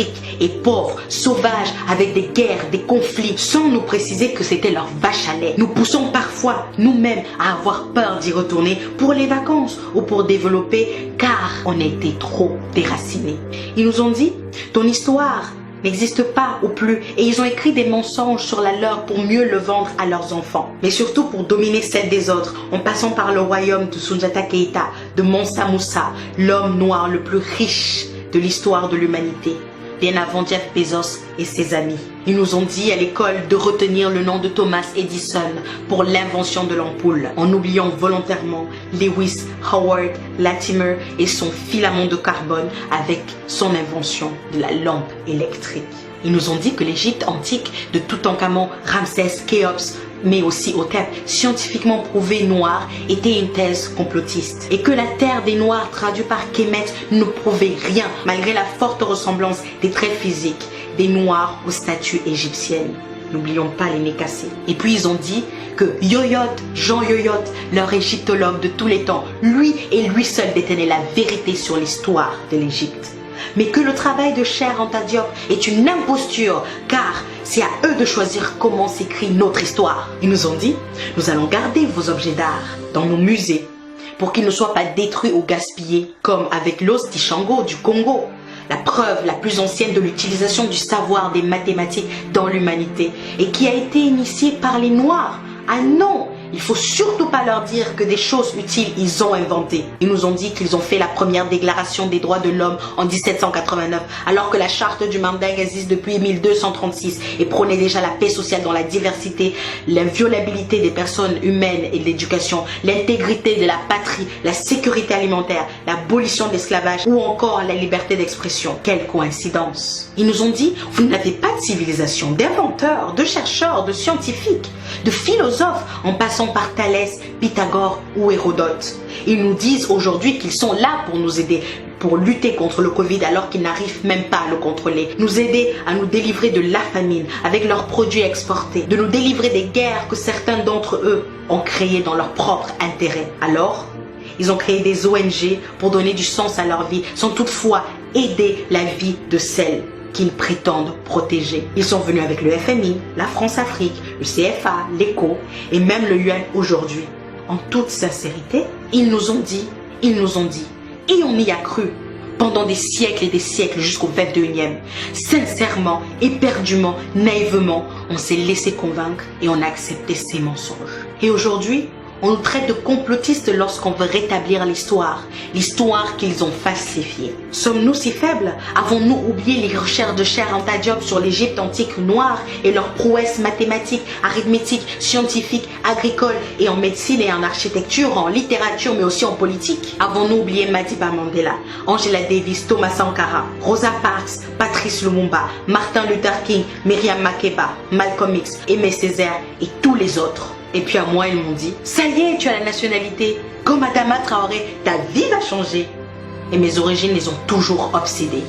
d'Afrique et pauvres, sauvages, avec des guerres, des conflits, sans nous préciser que c'était leur vache à lait. Nous poussons parfois nous-mêmes à avoir peur d'y retourner pour les vacances ou pour développer car on a été trop déracinés. Ils nous ont dit, ton histoire n'existe pas ou plus et ils ont écrit des mensonges sur la leur pour mieux le vendre à leurs enfants. Mais surtout pour dominer celle des autres en passant par le royaume de Soundiata Keïta, de Mansa Moussa, l'homme noir le plus riche de l'histoire de l'humanité, bien avant Jeff Bezos et ses amis. Ils nous ont dit à l'école de retenir le nom de Thomas Edison pour l'invention de l'ampoule, en oubliant volontairement Lewis Howard Latimer et son filament de carbone avec son invention de la lampe électrique. Ils nous ont dit que l'Égypte antique de Toutankhamon, Ramsès, Khéops, mais aussi Hotep, scientifiquement prouvé noir, était une thèse complotiste. Et que la terre des Noirs, traduit par Kemet, ne prouvait rien, malgré la forte ressemblance des traits physiques des Noirs aux statues égyptiennes. N'oublions pas les nez cassés. Et puis ils ont dit que Yoyot, Jean Yoyot, leur égyptologue de tous les temps, lui et lui seul détenait la vérité sur l'histoire de l'Égypte. Mais que le travail de Cheikh Anta Diop est une imposture, car c'est à eux de choisir comment s'écrit notre histoire. Ils nous ont dit, nous allons garder vos objets d'art dans nos musées pour qu'ils ne soient pas détruits ou gaspillés, comme avec l'os d'Ishango du Congo, la preuve la plus ancienne de l'utilisation du savoir des mathématiques dans l'humanité et qui a été initiée par les Noirs. Ah non! Il faut surtout pas leur dire que des choses utiles ils ont inventées. Ils nous ont dit qu'ils ont fait la première déclaration des droits de l'homme en 1789, alors que la charte du Mandingue existe depuis 1236 et prônait déjà la paix sociale dans la diversité, l'inviolabilité des personnes humaines et de l'éducation, l'intégrité de la patrie, la sécurité alimentaire, l'abolition de l'esclavage ou encore la liberté d'expression. Quelle coïncidence! Ils nous ont dit, vous n'avez pas de civilisation, d'inventeurs, de chercheurs, de scientifiques, de philosophes, en passant par Thalès, Pythagore ou Hérodote. Ils nous disent aujourd'hui qu'ils sont là pour nous aider, pour lutter contre le Covid alors qu'ils n'arrivent même pas à le contrôler. Nous aider à nous délivrer de la famine avec leurs produits exportés, de nous délivrer des guerres que certains d'entre eux ont créées dans leur propre intérêt. Alors, ils ont créé des ONG pour donner du sens à leur vie, sans toutefois aider la vie de celles qu'ils prétendent protéger. Ils sont venus avec le FMI, la France-Afrique, le CFA, l'ECO et même le UN aujourd'hui. En toute sincérité, ils nous ont dit, et on y a cru pendant des siècles et des siècles jusqu'au 21e. Sincèrement, éperdument, naïvement, on s'est laissé convaincre et on a accepté ces mensonges. Et aujourd'hui, on nous traite de complotistes lorsqu'on veut rétablir l'histoire qu'ils ont falsifiée. Sommes-nous si faibles? Avons-nous oublié les recherches de Cheikh Anta Diop sur l'Égypte antique noire et leurs prouesses mathématiques, arithmétiques, scientifiques, agricoles et en médecine et en architecture, en littérature mais aussi en politique? Avons-nous oublié Madiba Mandela, Angela Davis, Thomas Sankara, Rosa Parks, Patrice Lumumba, Martin Luther King, Myriam Makeba, Malcolm X, Aimé Césaire et tous les autres? Et puis à moi, ils m'ont dit, ça y est, tu as la nationalité. Comme Adama Traoré, ta vie va changer. Et mes origines les ont toujours obsédées.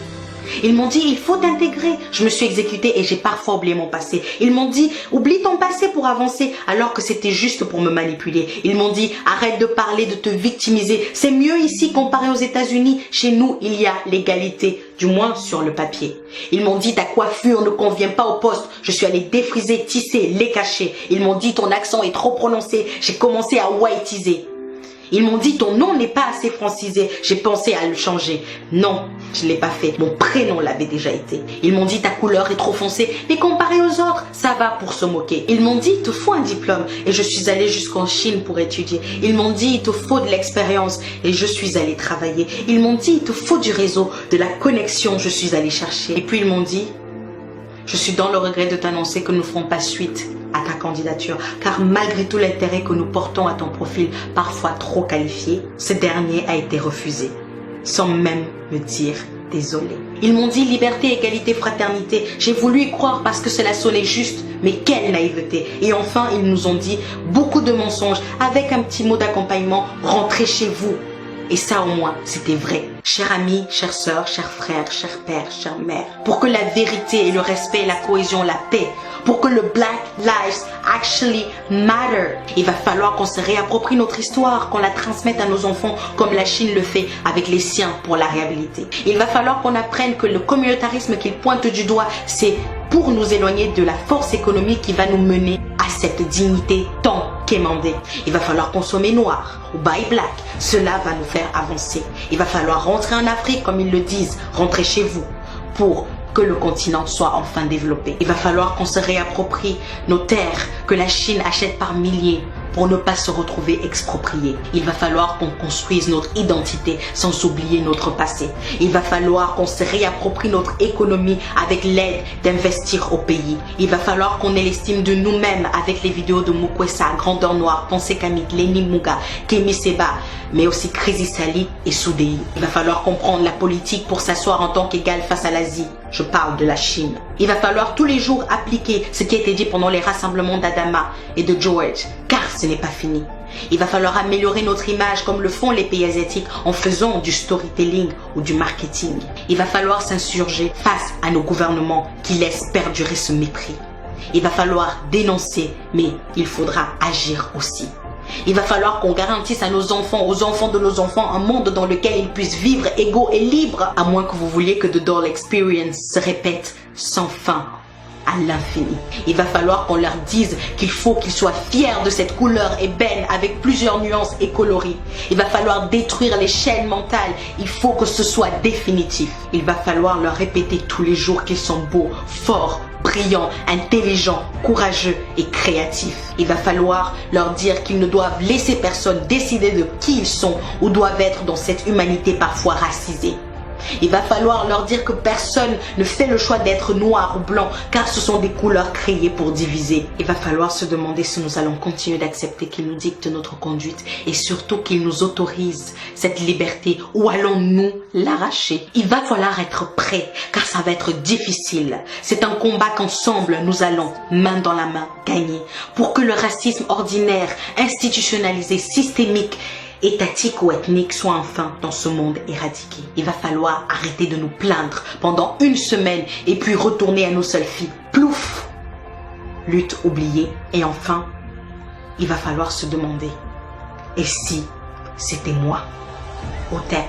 Ils m'ont dit, il faut t'intégrer. Je me suis exécutée et j'ai parfois oublié mon passé. Ils m'ont dit, oublie ton passé pour avancer, alors que c'était juste pour me manipuler. Ils m'ont dit, arrête de parler, de te victimiser. C'est mieux ici comparé aux États-Unis. Chez nous, il y a l'égalité, du moins sur le papier. Ils m'ont dit, ta coiffure ne convient pas au poste. Je suis allée défriser, tisser, les cacher. Ils m'ont dit, ton accent est trop prononcé. J'ai commencé à whiteiser. Ils m'ont dit, ton nom n'est pas assez francisé. J'ai pensé à le changer. Non, je ne l'ai pas fait. Mon prénom l'avait déjà été. Ils m'ont dit, ta couleur est trop foncée. Mais comparé aux autres, ça va pour se moquer. Ils m'ont dit, il te faut un diplôme. Et je suis allée jusqu'en Chine pour étudier. Ils m'ont dit, il te faut de l'expérience. Et je suis allée travailler. Ils m'ont dit, il te faut du réseau, de la connexion. Je suis allée chercher. Et puis ils m'ont dit, je suis dans le regret de t'annoncer que nous ne ferons pas suite à ta candidature, car malgré tout l'intérêt que nous portons à ton profil, parfois trop qualifié, ce dernier a été refusé, sans même me dire désolé. Ils m'ont dit liberté, égalité, fraternité. J'ai voulu y croire parce que cela sonnait juste, mais quelle naïveté. Et enfin, ils nous ont dit beaucoup de mensonges, avec un petit mot d'accompagnement, rentrez chez vous. Et ça au moins, c'était vrai. Chers amis, chères sœurs, chers frères, chers pères, chères mères, pour que la vérité et le respect, la cohésion, la paix, pour que le Black Lives actually matter, il va falloir qu'on se réapproprie notre histoire, qu'on la transmette à nos enfants comme la Chine le fait avec les siens pour la réhabiliter. Il va falloir qu'on apprenne que le communautarisme qu'il pointe du doigt, c'est pour nous éloigner de la force économique qui va nous mener à cette dignité tant quémandée. Il va falloir consommer noir ou buy black. Cela va nous faire avancer. Il va falloir rentrer en Afrique, comme ils le disent, rentrer chez vous, pour que le continent soit enfin développé. Il va falloir qu'on se réapproprie nos terres que la Chine achète par milliers pour ne pas se retrouver expropriés. Il va falloir qu'on construise notre identité sans oublier notre passé. Il va falloir qu'on se réapproprie notre économie avec l'aide d'investir au pays. Il va falloir qu'on ait l'estime de nous-mêmes avec les vidéos de Mukwesa, Grandeur Noire, Pensée Kamit, Lenny Muga, Kemi Seba, mais aussi Crazy Sally et Soudei. Il va falloir comprendre la politique pour s'asseoir en tant qu'égal face à l'Asie. Je parle de la Chine. Il va falloir tous les jours appliquer ce qui a été dit pendant les rassemblements d'Adama et de George, car ce n'est pas fini. Il va falloir améliorer notre image comme le font les pays asiatiques en faisant du storytelling ou du marketing. Il va falloir s'insurger face à nos gouvernements qui laissent perdurer ce mépris. Il va falloir dénoncer, mais il faudra agir aussi. Il va falloir qu'on garantisse à nos enfants, aux enfants de nos enfants, un monde dans lequel ils puissent vivre égaux et libres, à moins que vous vouliez que The Doll Experience se répète sans fin à l'infini. Il va falloir qu'on leur dise qu'il faut qu'ils soient fiers de cette couleur ébène avec plusieurs nuances et coloris. Il va falloir détruire les chaînes mentales. Il faut que ce soit définitif. Il va falloir leur répéter tous les jours qu'ils sont beaux, forts, brillants, intelligents, courageux et créatifs. Il va falloir leur dire qu'ils ne doivent laisser personne décider de qui ils sont ou doivent être dans cette humanité parfois racisée. Il va falloir leur dire que personne ne fait le choix d'être noir ou blanc car ce sont des couleurs créées pour diviser. Il va falloir se demander si nous allons continuer d'accepter qu'ils nous dictent notre conduite et surtout qu'ils nous autorisent cette liberté ou allons-nous l'arracher. Il va falloir être prêt car ça va être difficile. C'est un combat qu'ensemble nous allons, main dans la main, gagner pour que le racisme ordinaire, institutionnalisé, systémique, étatique ou ethnique soit enfin dans ce monde éradiqué. Il va falloir arrêter de nous plaindre pendant une semaine et puis retourner à nos seules filles. Plouf! Lutte oubliée. Et enfin, il va falloir se demander, et si c'était moi? Au TEP.